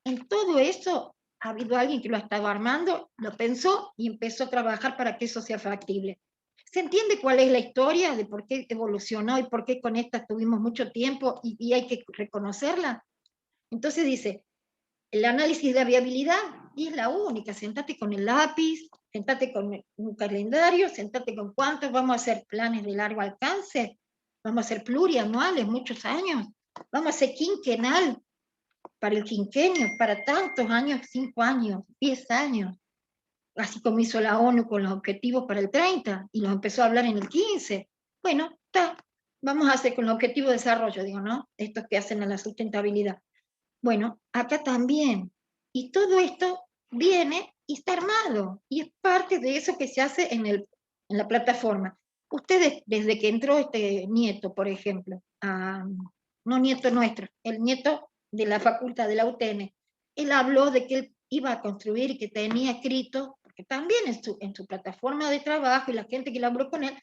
En todo eso ha habido alguien que lo ha estado armando, lo pensó y empezó a trabajar para que eso sea factible. ¿Se entiende cuál es la historia de por qué evolucionó y por qué con esta tuvimos mucho tiempo y hay que reconocerla? Entonces dice, el análisis de viabilidad, y es la única, sentate con el lápiz, sentate con un calendario, sentate con cuántos, vamos a hacer planes de largo alcance, vamos a hacer plurianuales, muchos años, vamos a hacer quinquenal, para el quinquenio, para tantos años, 5 años, 10 años, así como hizo la ONU con los objetivos para el 30, y los empezó a hablar en el 15. Bueno, está, vamos a hacer con los objetivos de desarrollo, digo, ¿no? Estos que hacen a la sustentabilidad. Bueno, acá también. Y todo esto viene y está armado, y es parte de eso que se hace en la plataforma. Ustedes, desde que entró este nieto, por ejemplo, no nieto nuestro, el nieto de la facultad de la UTN, él habló de que él iba a construir y que tenía escrito, porque también en su plataforma de trabajo y la gente que laboró con él,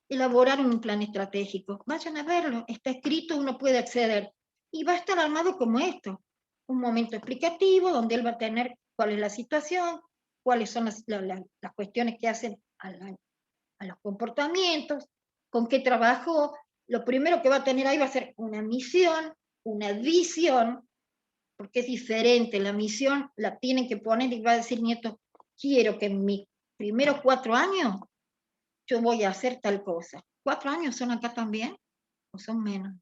elaboraron un plan estratégico. Vayan a verlo, está escrito, uno puede acceder. Y va a estar armado como esto, un momento explicativo donde él va a tener cuál es la situación, cuáles son las cuestiones que hacen a los comportamientos, con qué trabajo. Lo primero que va a tener ahí va a ser una misión, una visión, porque es diferente. La misión la tienen que poner y va a decir nieto, quiero que en mis primeros 4 años yo voy a hacer tal cosa. ¿4 años son acá también? ¿O son menos?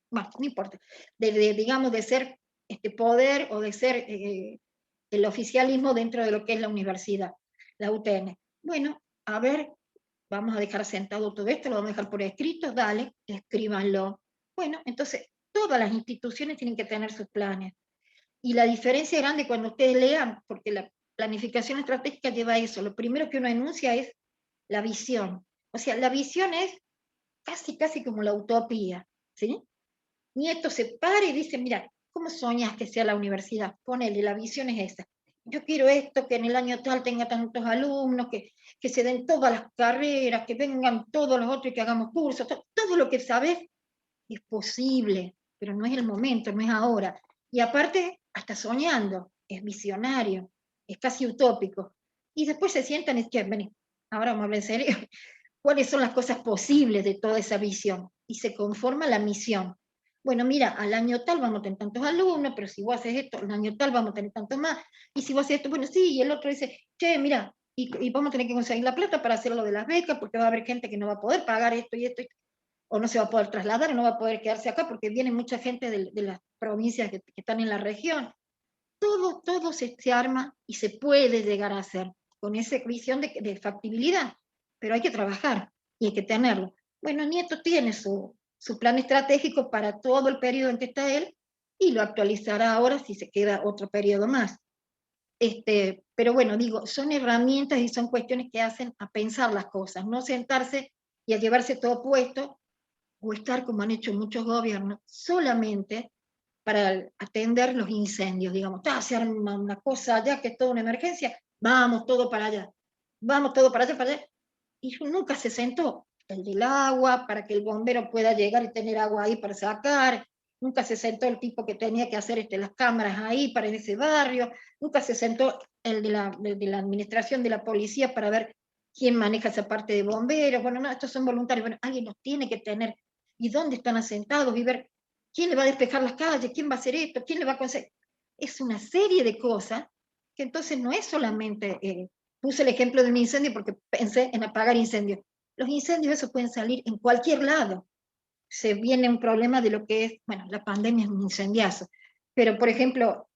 Bueno, no importa. Digamos, de ser este poder o de ser el oficialismo dentro de lo que es la universidad, la UTN. Bueno, a ver, vamos a dejar sentado todo esto, lo vamos a dejar por escrito, dale, escríbanlo. Bueno, entonces, todas las instituciones tienen que tener sus planes. Y la diferencia grande cuando ustedes lean, porque la planificación estratégica lleva eso, lo primero que uno enuncia es la visión. O sea, la visión es casi como la utopía, ¿sí? Nieto se para y dice, mira, ¿cómo soñas que sea la universidad? Ponele, la visión es esta. Yo quiero esto, que en el año tal tenga tantos alumnos, que se den todas las carreras, que vengan todos los otros y que hagamos cursos, todo lo que sabes es posible, pero no es el momento, no es ahora. Y aparte, hasta soñando, es visionario, es casi utópico. Y después se sientan y dicen, vení, ahora vamos a hablar en serio, ¿cuáles son las cosas posibles de toda esa visión? Y se conforma la misión. Bueno, mira, al año tal vamos a tener tantos alumnos, pero si vos haces esto, al año tal vamos a tener tantos más, y si vos haces esto, bueno, sí, y el otro dice, che, mira, y vamos a tener que conseguir la plata para hacer lo de las becas, porque va a haber gente que no va a poder pagar esto y esto, o no se va a poder trasladar, o no va a poder quedarse acá, porque viene mucha gente de las provincias que están en la región. Todo se arma y se puede llegar a hacer con esa visión de factibilidad, pero hay que trabajar. y hay que tenerlo. Bueno, Nieto tiene su plan estratégico para todo el periodo en que está él, y lo actualizará ahora si se queda otro periodo más. Pero bueno, digo, son herramientas y son cuestiones que hacen a pensar las cosas, no sentarse y a llevarse todo puesto, o estar como han hecho muchos gobiernos, solamente para atender los incendios, digamos, se arma una cosa allá que es toda una emergencia, vamos todo para allá, vamos todo para allá, y nunca se sentó el del agua, para que el bombero pueda llegar y tener agua ahí para sacar, nunca se sentó el tipo que tenía que hacer las cámaras ahí para ese barrio, nunca se sentó el de la administración de la policía para ver quién maneja esa parte de bomberos. Bueno, no, estos son voluntarios, bueno, alguien los tiene que tener, y dónde están asentados, y ver quién le va a despejar las calles, quién va a hacer esto, quién le va a conseguir. Es una serie de cosas que entonces no es solamente, puse el ejemplo de un incendio porque pensé en apagar incendios. Los incendios esos pueden salir en cualquier lado. Se viene un problema de lo que es, bueno, la pandemia es un incendiazo, pero por ejemplo,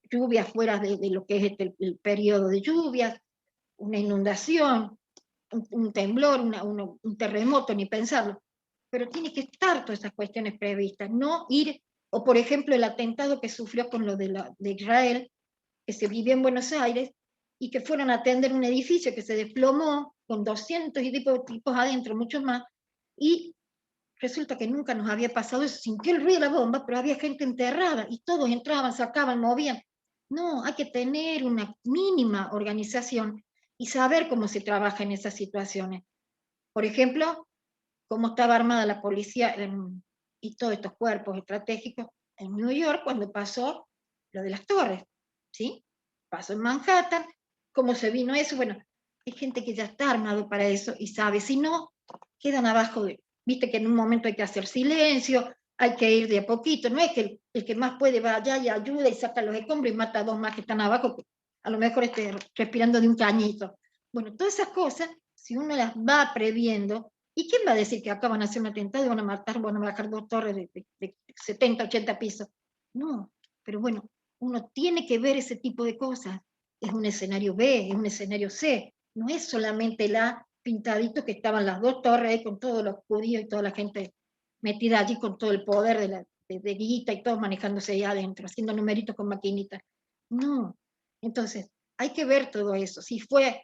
lluvias fuera de lo que es el periodo de lluvias, una inundación, un temblor, un terremoto, ni pensarlo. Pero tiene que estar todas esas cuestiones previstas, no ir, o por ejemplo el atentado que sufrió con lo de Israel, que se vivió en Buenos Aires, y que fueron a atender un edificio que se desplomó con 200 y tipos adentro, muchos más, y resulta que nunca nos había pasado eso, sintió el ruido de la bomba, pero había gente enterrada, y todos entraban, sacaban, movían. No, hay que tener una mínima organización y saber cómo se trabaja en esas situaciones. Por ejemplo, cómo estaba armada la policía y todos estos cuerpos estratégicos en New York cuando pasó lo de las torres, ¿sí? Pasó en Manhattan, cómo se vino eso, bueno, hay gente que ya está armado para eso y sabe, si no, quedan abajo viste que en un momento hay que hacer silencio, hay que ir de a poquito, no es que el que más puede va allá y ayuda y saca los escombros y mata a dos más que están abajo, que a lo mejor esté respirando de un cañito. Bueno, todas esas cosas, si uno las va previendo, ¿y quién va a decir que acá van a hacer un atentado y van a matar, van a bajar dos torres de 70, 80 pisos? No, pero bueno, uno tiene que ver ese tipo de cosas. Es un escenario B, es un escenario C, no es solamente la pintadito que estaban las dos torres ahí con todos los judíos y toda la gente metida allí con todo el poder de guita y todos manejándose ahí adentro, haciendo numeritos con maquinitas. No, entonces hay que ver todo eso. Si fue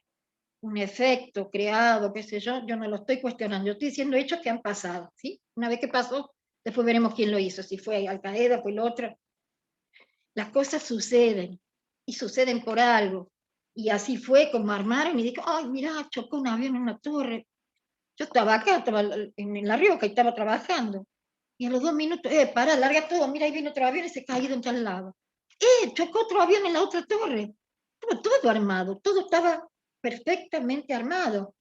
un efecto creado, qué sé yo no lo estoy cuestionando, yo estoy diciendo hechos que han pasado, ¿sí? Una vez que pasó, después veremos quién lo hizo, si fue Al Qaeda, fue el otro. Las cosas suceden, y suceden por algo, y así fue como armaron, y dije, ay, mirá, chocó un avión en una torre, yo estaba acá, estaba en La Rioja, y estaba trabajando, y a los 2 minutos, pará, larga todo, mira, ahí viene otro avión y se ha caído en tal lado. Chocó otro avión en la otra torre. Estaba todo armado, todo estaba perfectamente armado.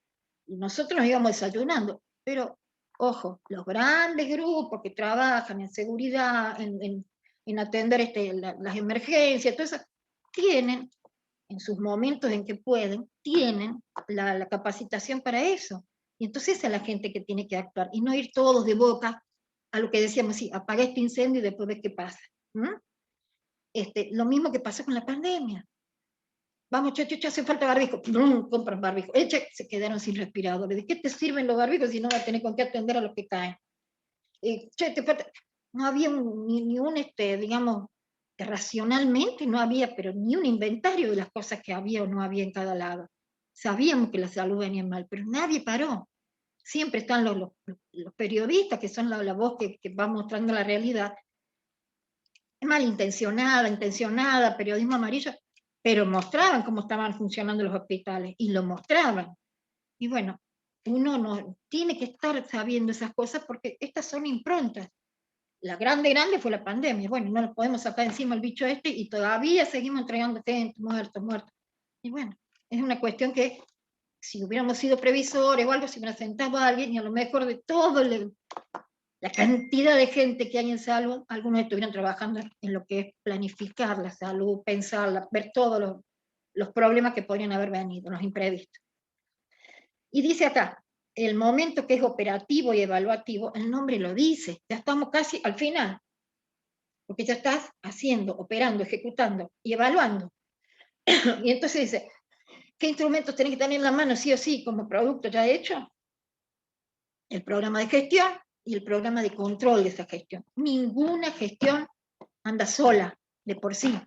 Y nosotros nos íbamos desayunando. Pero, ojo, los grandes grupos que trabajan en seguridad, en atender las emergencias, todo eso, tienen, en sus momentos en que pueden, tienen la capacitación para eso. Y entonces esa es la gente que tiene que actuar, y no ir todos de boca a lo que decíamos, sí, apaga este incendio y después ves qué pasa. Lo mismo que pasó con la pandemia. Vamos, che, hace falta barbijo. Compran barbijo. Se quedaron sin respiradores. ¿De qué te sirven los barbijos si no vas a tener con qué atender a los que caen? Te falta. No había ni un, digamos, racionalmente no había, pero ni un inventario de las cosas que había o no había en cada lado. Sabíamos que la salud venía mal, pero nadie paró. Siempre están los periodistas, que son la voz que va mostrando la realidad, malintencionada, intencionada, periodismo amarillo, pero mostraban cómo estaban funcionando los hospitales, y lo mostraban. Y bueno, uno no tiene que estar sabiendo esas cosas porque estas son improntas. La grande fue la pandemia. Bueno, no lo podemos sacar encima el bicho y todavía seguimos entregando gente, muertos. Y bueno, es una cuestión que si hubiéramos sido previsores o algo, se hubiera sentado a alguien y a lo mejor de todo la cantidad de gente que hay en salud, algunos estuvieran trabajando en lo que es planificar la salud, pensarla, ver todos los problemas que podrían haber venido, los imprevistos. Y dice acá, el momento que es operativo y evaluativo, el nombre lo dice, ya estamos casi al final, porque ya estás haciendo, operando, ejecutando y evaluando. Y entonces dice, ¿qué instrumentos tenés que tener en la mano sí o sí como producto ya hecho? el programa de gestión y el programa de control de esa gestión. Ninguna gestión anda sola, de por sí.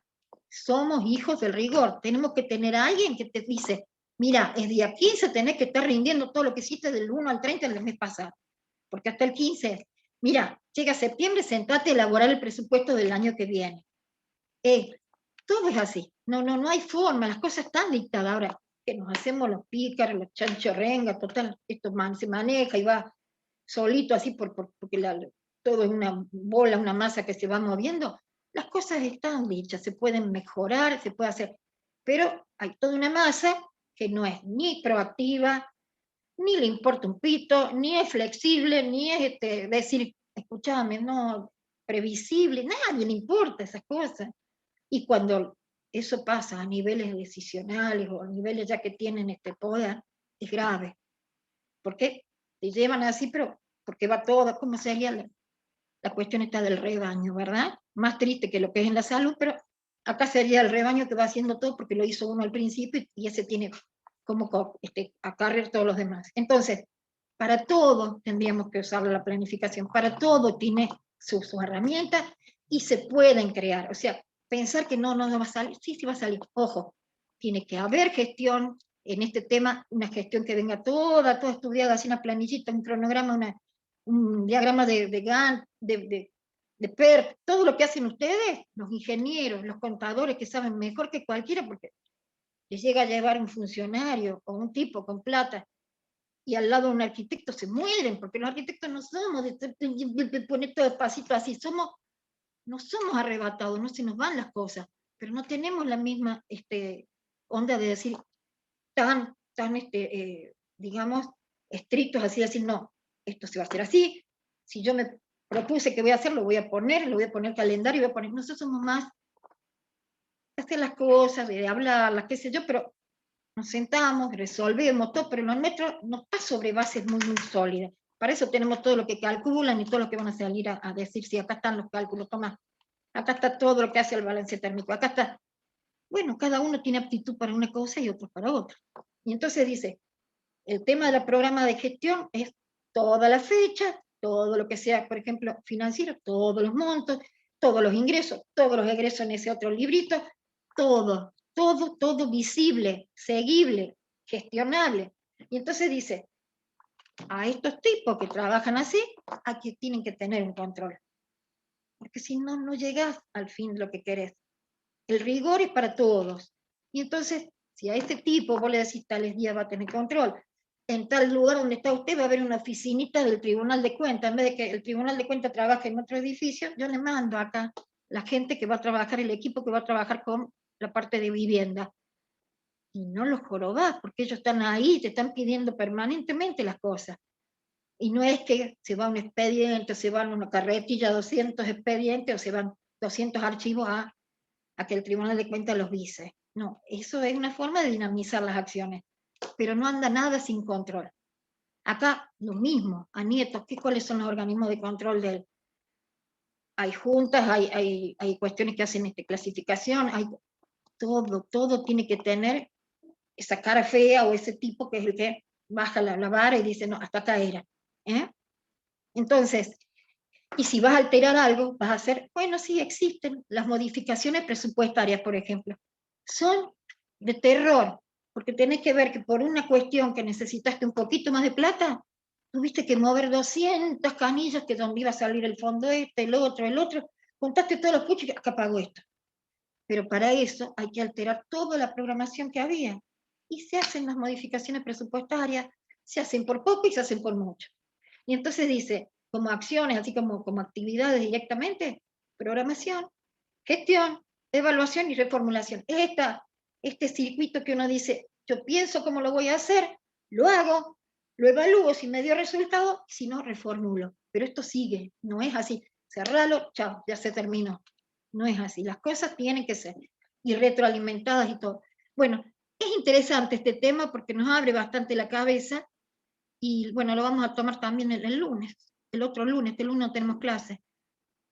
Somos hijos del rigor. Tenemos que tener a alguien que te dice, mira, el día 15 tenés que estar rindiendo todo lo que hiciste del 1 al 30 del mes pasado. Porque hasta el 15, mira, llega septiembre, sentate a elaborar el presupuesto del año que viene. Todo es así. No hay forma, las cosas están dictadas. Ahora, que nos hacemos los pícaros, los chanchorrengas, total, esto se maneja y va solito así porque todo es una bola, una masa que se va moviendo. Las cosas están dichas, se pueden mejorar, se puede hacer, pero hay toda una masa que no es ni proactiva, ni le importa un pito, ni es flexible, ni es decir, escúchame, no, previsible, nadie le importa esas cosas. Y cuando eso pasa a niveles decisionales o a niveles ya que tienen este poder, es grave. ¿Por qué? Te llevan así, pero porque va todo, ¿cómo sería la cuestión está del rebaño, ¿verdad? Más triste que lo que es en la salud, pero acá sería el rebaño que va haciendo todo porque lo hizo uno al principio y ese tiene como acarrear todos los demás. Entonces, para todo tendríamos que usar la planificación, para todo tiene sus herramientas y se pueden crear. O sea, pensar que no va a salir, sí va a salir. Ojo, tiene que haber gestión en este tema, una gestión que venga toda estudiada, así una planillita, un cronograma, un diagrama de Gantt, de PERT, todo lo que hacen ustedes, los ingenieros, los contadores que saben mejor que cualquiera, porque les llega a llevar un funcionario o un tipo con plata y al lado de un arquitecto se mueren, porque los arquitectos no somos de poner todo despacito así, no somos arrebatados, no se nos van las cosas, pero no tenemos la misma onda de decir tan digamos, estrictos, así decir, no, esto se va a hacer así, si yo me propuse que voy a hacer, lo voy a poner calendario, voy a poner, nosotros somos más de hacer las cosas, de hablarlas, qué sé yo, pero nos sentamos, resolvemos todo, pero lo nuestro no está sobre bases muy sólidas. Para eso tenemos todo lo que calculan y todo lo que van a salir a decir, si acá están los cálculos, toma, acá está todo lo que hace el balance térmico, acá está. Bueno, cada uno tiene aptitud para una cosa y otro para otra. Y entonces dice, el tema de la programa de gestión es toda la fecha, todo lo que sea, por ejemplo, financiero, todos los montos, todos los ingresos, todos los egresos en ese otro librito, todo visible, seguible, gestionable. Y entonces dice, a estos tipos que trabajan así, aquí tienen que tener un control. Porque si no, no llegás al fin de lo que querés. El rigor es para todos. Y entonces, si a este tipo vos le decís tales días va a tener control, en tal lugar donde está usted va a haber una oficinita del Tribunal de Cuentas, en vez de que el Tribunal de Cuentas trabaje en otro edificio, yo le mando acá la gente que va a trabajar, el equipo que va a trabajar con la parte de vivienda. Y no los jorobás, porque ellos están ahí, te están pidiendo permanentemente las cosas. Y no es que se va un expediente, o se van una carretilla, 200 expedientes, o se van 200 archivos a que el Tribunal de Cuentas los vise. No, eso es una forma de dinamizar las acciones, pero no anda nada sin control. Acá lo mismo, a Nieto, ¿cuáles son los organismos de control de él? Hay juntas, hay cuestiones que hacen clasificación, hay todo tiene que tener esa cara fea o ese tipo que es el que baja la vara y dice, no, hasta acá era. Entonces, y si vas a alterar algo, vas a hacer, bueno, sí, existen las modificaciones presupuestarias, por ejemplo. Son de terror, porque tenés que ver que por una cuestión que necesitaste un poquito más de plata, tuviste que mover 200 canillas que donde iba a salir el fondo el otro, contaste todos los puchos y acá pagó esto. Pero para eso hay que alterar toda la programación que había. Y se hacen las modificaciones presupuestarias, se hacen por poco y se hacen por mucho. Y entonces dice, como acciones, así como actividades directamente, programación, gestión, evaluación y reformulación. Este circuito que uno dice, yo pienso cómo lo voy a hacer, lo hago, lo evalúo, si me dio resultado, si no, reformulo. Pero esto sigue, no es así. Cerralo, chao, ya se terminó. No es así, las cosas tienen que ser, y retroalimentadas y todo. Bueno, es interesante este tema porque nos abre bastante la cabeza, y bueno, lo vamos a tomar también el lunes, el otro lunes, este lunes no tenemos clase,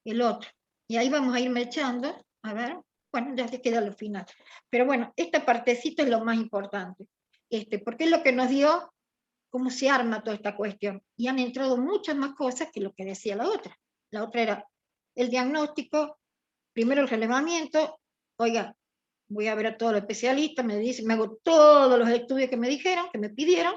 el otro. Y ahí vamos a ir mechando, a ver, bueno, ya se queda lo final. Pero bueno, esta partecita es lo más importante, porque es lo que nos dio cómo se arma toda esta cuestión. Y han entrado muchas más cosas que lo que decía la otra. La otra era el diagnóstico, primero el relevamiento, oiga, voy a ver a todos los especialistas, me dicen, me hago todos los estudios que me dijeron, que me pidieron,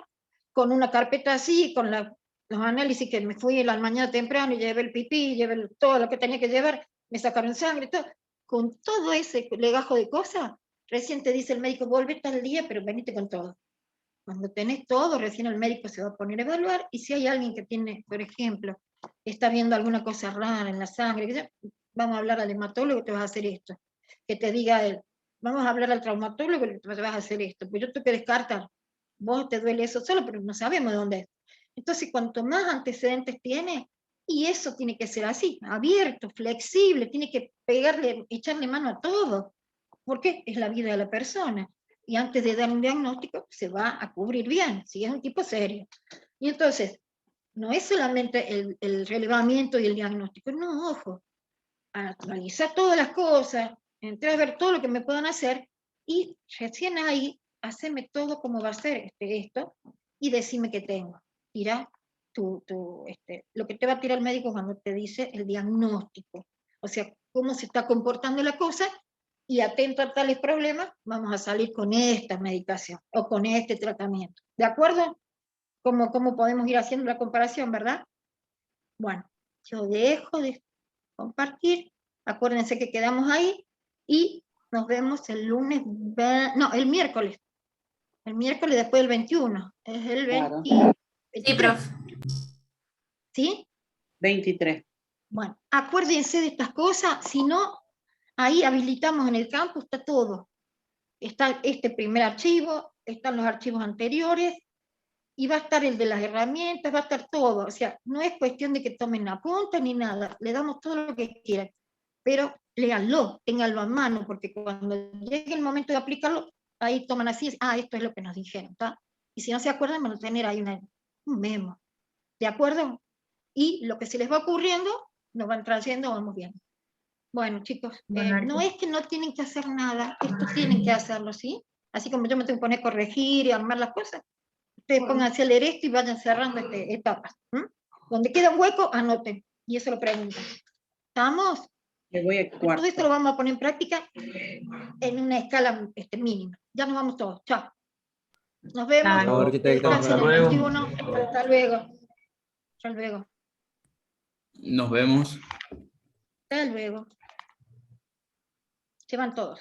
con una carpeta así, con los análisis que me fui en la mañana temprano y llevé el pipí, llevé todo lo que tenía que llevar, me sacaron sangre, todo. Con todo ese legajo de cosas, recién te dice el médico, volvete al día, pero venite con todo. Cuando tenés todo, recién el médico se va a poner a evaluar, y si hay alguien que tiene, por ejemplo, está viendo alguna cosa rara en la sangre, vamos a hablar al hematólogo, te vas a hacer esto. Que te diga él, vamos a hablar al traumatólogo, te vas a hacer esto. Pues yo tengo que descartar. Vos te duele eso solo, pero no sabemos de dónde es. Entonces, cuanto más antecedentes tiene, y eso tiene que ser así, abierto, flexible, tiene que pegarle, echarle mano a todo, porque es la vida de la persona. Y antes de dar un diagnóstico, se va a cubrir bien, si es un tipo serio. Y entonces, no es solamente el relevamiento y el diagnóstico, no, ojo, analizar todas las cosas, entrar a ver todo lo que me puedan hacer, y recién ahí, haceme todo como va a ser esto, y decime qué tengo. Tira lo que te va a tirar el médico cuando te dice el diagnóstico. O sea, cómo se está comportando la cosa, y atento a tales problemas, vamos a salir con esta medicación, o con este tratamiento. ¿De acuerdo? ¿Cómo podemos ir haciendo la comparación, verdad? Bueno, yo dejo de compartir, acuérdense que quedamos ahí, y nos vemos el lunes, no, el miércoles después del 21, es el Claro. 20, Sí, profe. ¿sí? 23. Bueno, acuérdense de estas cosas, si no, ahí habilitamos en el campo, está todo. Está este primer archivo, están los archivos anteriores, y va a estar el de las herramientas, va a estar todo. O sea, no es cuestión de que tomen apuntes ni nada, le damos todo lo que quieran, pero léanlo, ténganlo a mano, porque cuando llegue el momento de aplicarlo, ahí toman así, esto es lo que nos dijeron, ¿está? Y si no se acuerdan, van a tener ahí un memo, ¿de acuerdo? Y lo que se les va ocurriendo, nos van trayendo, vamos bien. Bueno, chicos, no es que no tienen que hacer nada, esto tienen que hacerlo, ¿sí? Así como yo me tengo que poner a corregir y armar las cosas, ustedes pónganse a leer esto y vayan cerrando etapas. Donde queda un hueco, anoten, y eso lo preguntan. ¿Estamos? Le voy a Todo esto lo vamos a poner en práctica en una escala mínima. Ya nos vamos todos. Chao. Nos vemos. Chao, arquitecta. Hasta el 21. Hasta luego. Hasta luego. Nos vemos. Hasta luego. Se van todos.